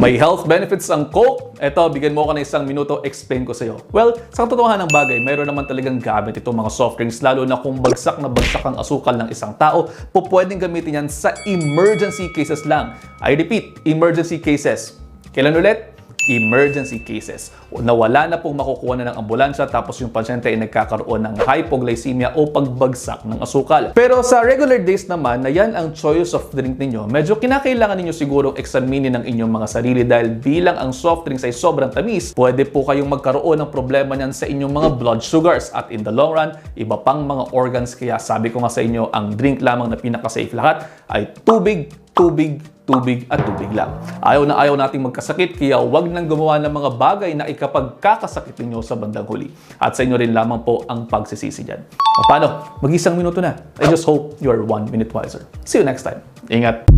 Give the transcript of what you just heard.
May health benefits ang Coke. Eto, bigyan mo ako ng isang minuto, explain ko sa'yo. Well, sa katotohanan ng bagay, mayroon naman talagang gamit itong mga soft drinks, lalo na kung bagsak na bagsak ang asukal ng isang tao, pwedeng gamitin yan sa emergency cases lang. I repeat, emergency cases. Kailan ulit? Emergency cases. Nawala na pong makukuha na ng ambulansya tapos yung pasyente ay nagkakaroon ng hypoglycemia o pagbagsak ng asukal. Pero sa regular days naman na yan ang choice of drink ninyo, medyo kinakailangan ninyo siguro examinin ang inyong mga sarili dahil bilang ang soft drinks ay sobrang tamis, pwede po kayong magkaroon ng problema niyan sa inyong mga blood sugars at in the long run, iba pang mga organs. Kaya sabi ko nga sa inyo, ang drink lamang na pinaka-safe lahat ay tubig, tubig, tubig at tubig lang. Ayaw na ayaw nating magkasakit, kaya huwag nang gumawa ng mga bagay na ikapagkakasakit ninyo sa bandang huli. At sa inyo rin lamang po ang pagsisisi dyan. O paano? Mag-isang minuto na. I just hope you're 1 minute wiser. See you next time. Ingat!